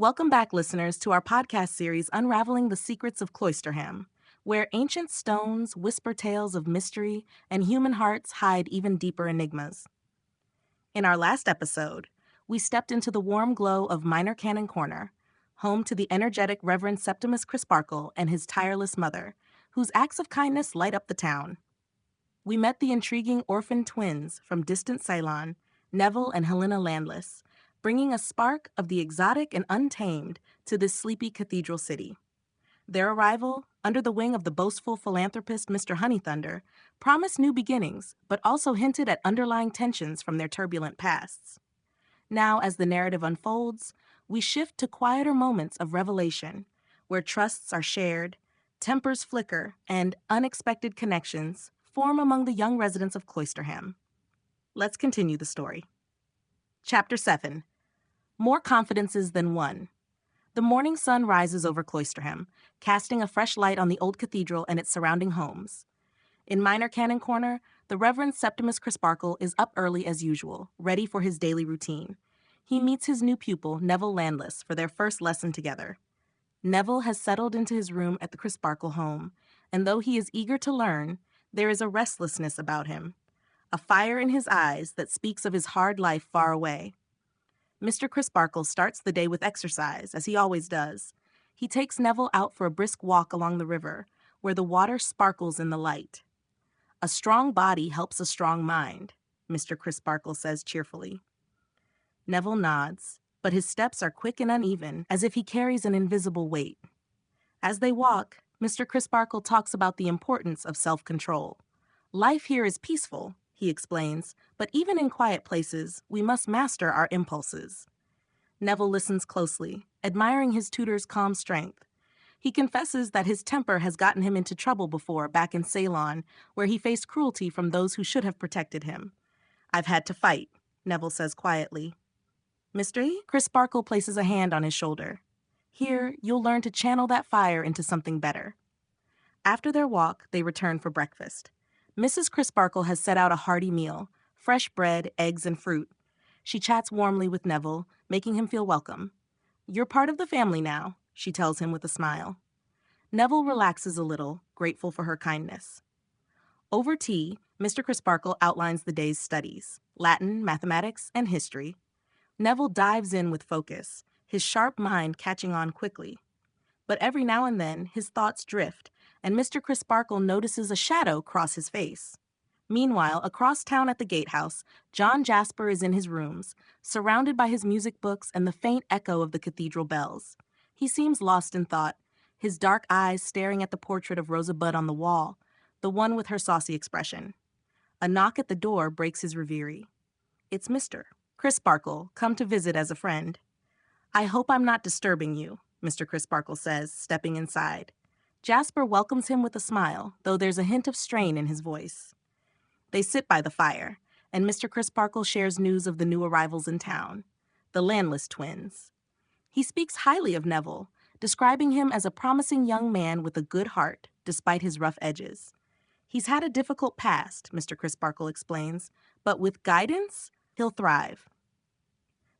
Welcome back, listeners, to our podcast series, Unraveling the Secrets of Cloisterham, where ancient stones whisper tales of mystery and human hearts hide even deeper enigmas. In our last episode, we stepped into the warm glow of Minor Canon Corner, home to the energetic Reverend Septimus Crisparkle and his tireless mother, whose acts of kindness light up the town. We met the intriguing orphan twins from distant Ceylon, Neville and Helena Landless, bringing a spark of the exotic and untamed to this sleepy cathedral city. Their arrival, under the wing of the boastful philanthropist Mr. Honeythunder, promised new beginnings, but also hinted at underlying tensions from their turbulent pasts. Now, as the narrative unfolds, we shift to quieter moments of revelation, where trusts are shared, tempers flicker, and unexpected connections form among the young residents of Cloisterham. Let's continue the story. Chapter 7. More Confidences Than One. The morning sun rises over Cloisterham, casting a fresh light on the old cathedral and its surrounding homes. In Minor Canon Corner, the Reverend Septimus Crisparkle is up early as usual, ready for his daily routine. He meets his new pupil, Neville Landless, for their first lesson together. Neville has settled into his room at the Crisparkle home, and though he is eager to learn, there is a restlessness about him, a fire in his eyes that speaks of his hard life far away. Mr. Crisparkle starts the day with exercise, as he always does. He takes Neville out for a brisk walk along the river, where the water sparkles in the light. A strong body helps a strong mind, Mr. Crisparkle says cheerfully. Neville nods, but his steps are quick and uneven, as if he carries an invisible weight. As they walk, Mr. Crisparkle talks about the importance of self-control. Life here is peaceful, he explains, but even in quiet places, we must master our impulses. Neville listens closely, admiring his tutor's calm strength. He confesses that his temper has gotten him into trouble before back in Ceylon, where he faced cruelty from those who should have protected him. I've had to fight, Neville says quietly. Mr. Crisparkle places a hand on his shoulder. Here, you'll learn to channel that fire into something better. After their walk, they return for breakfast. Mrs. Crisparkle has set out a hearty meal, fresh bread, eggs, and fruit. She chats warmly with Neville, making him feel welcome. You're part of the family now, she tells him with a smile. Neville relaxes a little, grateful for her kindness. Over tea, Mr. Crisparkle outlines the day's studies, Latin, mathematics, and history. Neville dives in with focus, his sharp mind catching on quickly. But every now and then, his thoughts drift, and Mr. Crisparkle notices a shadow cross his face. Meanwhile, across town at the gatehouse, John Jasper is in his rooms, surrounded by his music books and the faint echo of the cathedral bells. He seems lost in thought, his dark eyes staring at the portrait of Rosa Bud on the wall, the one with her saucy expression. A knock at the door breaks his reverie. It's Mr. Crisparkle, come to visit as a friend. I hope I'm not disturbing you, Mr. Crisparkle says, stepping inside. Jasper welcomes him with a smile, though there's a hint of strain in his voice. They sit by the fire, and Mr. Crisparkle shares news of the new arrivals in town, the Landless twins. He speaks highly of Neville, describing him as a promising young man with a good heart, despite his rough edges. He's had a difficult past, Mr. Crisparkle explains, but with guidance, he'll thrive.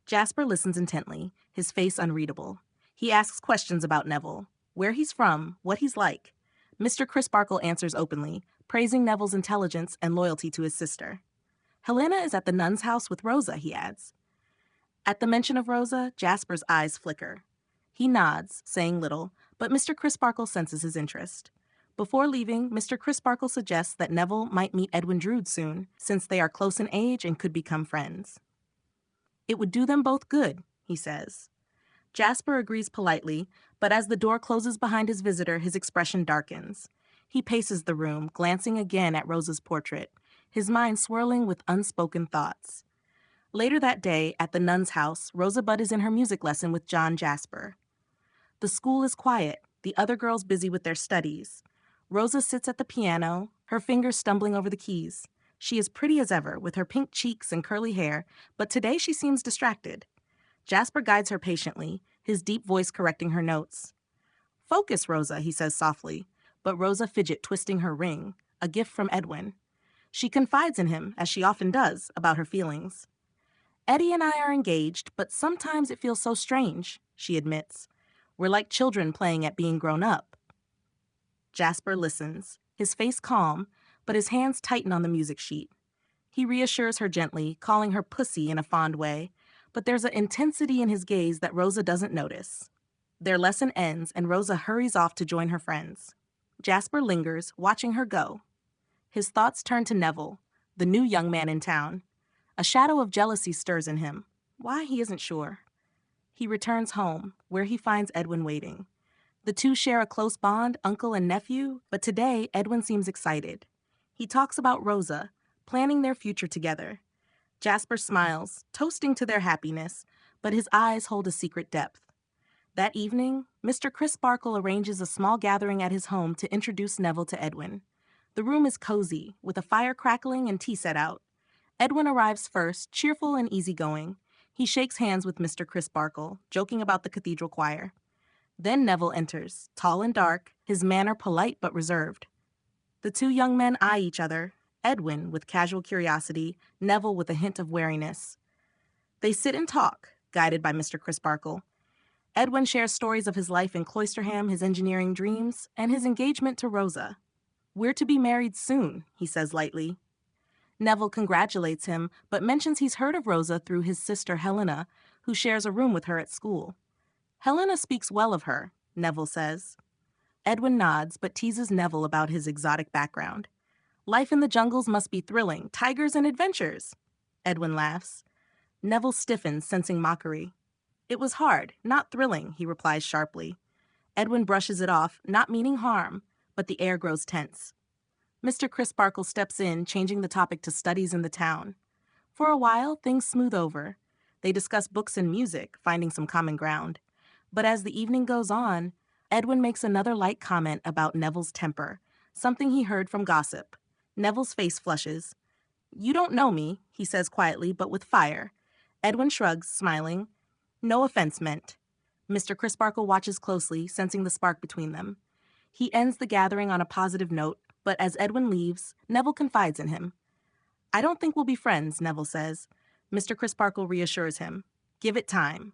Jasper listens intently, his face unreadable. He asks questions about Neville, where he's from, what he's like. Mr. Crisparkle answers openly, praising Neville's intelligence and loyalty to his sister. Helena is at the nun's house with Rosa, he adds. At the mention of Rosa, Jasper's eyes flicker. He nods, saying little, but Mr. Crisparkle senses his interest. Before leaving, Mr. Crisparkle suggests that Neville might meet Edwin Drood soon, since they are close in age and could become friends. It would do them both good, he says. Jasper agrees politely, but as the door closes behind his visitor, his expression darkens. He paces the room, glancing again at Rosa's portrait, his mind swirling with unspoken thoughts. Later that day, at the nun's house, Rosa Bud is in her music lesson with John Jasper. The school is quiet, the other girls busy with their studies. Rosa sits at the piano, her fingers stumbling over the keys. She is pretty as ever, with her pink cheeks and curly hair, but today she seems distracted. Jasper guides her patiently, his deep voice correcting her notes. Focus, Rosa, he says softly, but Rosa fidget twisting her ring, a gift from Edwin. She confides in him, as she often does, about her feelings. Eddie and I are engaged, but sometimes it feels so strange, she admits. "We're like children playing at being grown up." Jasper listens, his face calm, but his hands tighten on the music sheet. He reassures her gently, calling her pussy in a fond way, but there's an intensity in his gaze that Rosa doesn't notice. Their lesson ends, and Rosa hurries off to join her friends. Jasper lingers, watching her go. His thoughts turn to Neville, the new young man in town. A shadow of jealousy stirs in him. Why, he isn't sure. He returns home, where he finds Edwin waiting. The two share a close bond, uncle and nephew, but today Edwin seems excited. He talks about Rosa, planning their future together. Jasper smiles, toasting to their happiness, but his eyes hold a secret depth. That evening, Mr. Crisparkle arranges a small gathering at his home to introduce Neville to Edwin. The room is cozy, with a fire crackling and tea set out. Edwin arrives first, cheerful and easygoing. He shakes hands with Mr. Crisparkle, joking about the cathedral choir. Then Neville enters, tall and dark, his manner polite but reserved. The two young men eye each other, Edwin with casual curiosity, Neville with a hint of wariness. They sit and talk, guided by Mr. Crisparkle. Edwin shares stories of his life in Cloisterham, his engineering dreams, and his engagement to Rosa. "We're to be married soon," he says lightly. Neville congratulates him, but mentions he's heard of Rosa through his sister Helena, who shares a room with her at school. "Helena speaks well of her," Neville says. Edwin nods, but teases Neville about his exotic background. "Life in the jungles must be thrilling, tigers and adventures." Edwin laughs. Neville stiffens, sensing mockery. "It was hard, not thrilling," he replies sharply. Edwin brushes it off, not meaning harm, but the air grows tense. Mr. Crisparkle steps in, changing the topic to studies in the town. For a while, things smooth over. They discuss books and music, finding some common ground. But as the evening goes on, Edwin makes another light comment about Neville's temper, something he heard from gossip. Neville's face flushes. "You don't know me," he says quietly, but with fire. Edwin shrugs, smiling. "No offense meant." Mr. Crisparkle watches closely, sensing the spark between them. He ends the gathering on a positive note, but as Edwin leaves, Neville confides in him. "I don't think we'll be friends," Neville says. Mr. Crisparkle reassures him. "Give it time."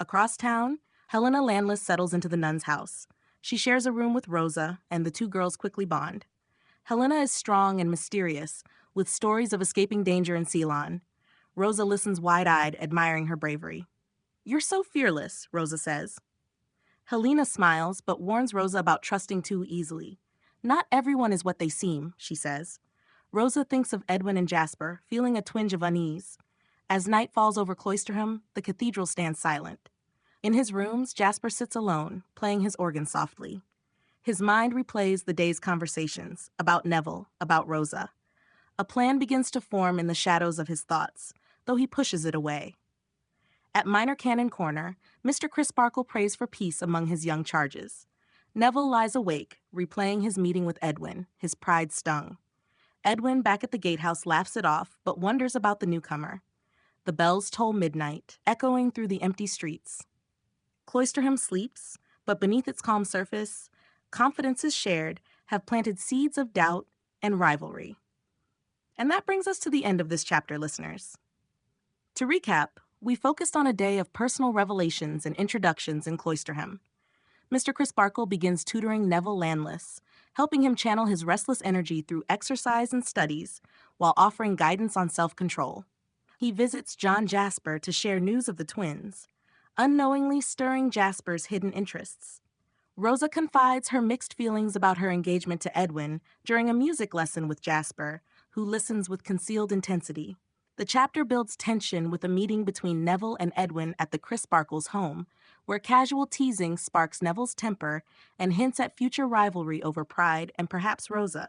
Across town, Helena Landless settles into the nun's house. She shares a room with Rosa, and the two girls quickly bond. Helena is strong and mysterious, with stories of escaping danger in Ceylon. Rosa listens wide-eyed, admiring her bravery. "You're so fearless," Rosa says. Helena smiles, but warns Rosa about trusting too easily. "Not everyone is what they seem," she says. Rosa thinks of Edwin and Jasper, feeling a twinge of unease. As night falls over Cloisterham, the cathedral stands silent. In his rooms, Jasper sits alone, playing his organ softly. His mind replays the day's conversations, about Neville, about Rosa. A plan begins to form in the shadows of his thoughts, though he pushes it away. At Minor Canon Corner, Mr. Crisparkle prays for peace among his young charges. Neville lies awake, replaying his meeting with Edwin, his pride stung. Edwin, back at the gatehouse, laughs it off, but wonders about the newcomer. The bells toll midnight, echoing through the empty streets. Cloisterham sleeps, but beneath its calm surface, confidences shared have planted seeds of doubt and rivalry. And that brings us to the end of this chapter, listeners. To recap, we focused on a day of personal revelations and introductions in Cloisterham. Mr. Crisparkle begins tutoring Neville Landless, helping him channel his restless energy through exercise and studies while offering guidance on self-control. He visits John Jasper to share news of the twins, unknowingly stirring Jasper's hidden interests. Rosa confides her mixed feelings about her engagement to Edwin during a music lesson with Jasper, who listens with concealed intensity. The chapter builds tension with a meeting between Neville and Edwin at the Crisparkles' home, where casual teasing sparks Neville's temper and hints at future rivalry over pride and perhaps Rosa.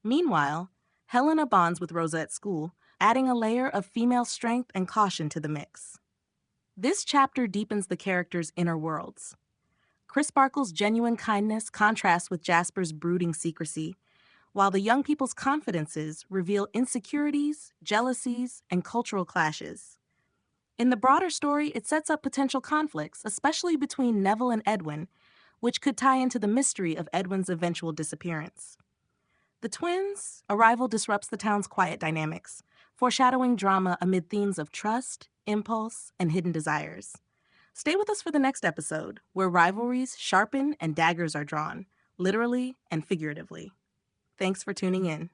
Meanwhile, Helena bonds with Rosa at school, adding a layer of female strength and caution to the mix. This chapter deepens the characters' inner worlds. Crisparkle's genuine kindness contrasts with Jasper's brooding secrecy, while the young people's confidences reveal insecurities, jealousies, and cultural clashes. In the broader story, it sets up potential conflicts, especially between Neville and Edwin, which could tie into the mystery of Edwin's eventual disappearance. The twins' arrival disrupts the town's quiet dynamics, foreshadowing drama amid themes of trust, impulse, and hidden desires. Stay with us for the next episode, where rivalries sharpen and daggers are drawn, literally and figuratively. Thanks for tuning in.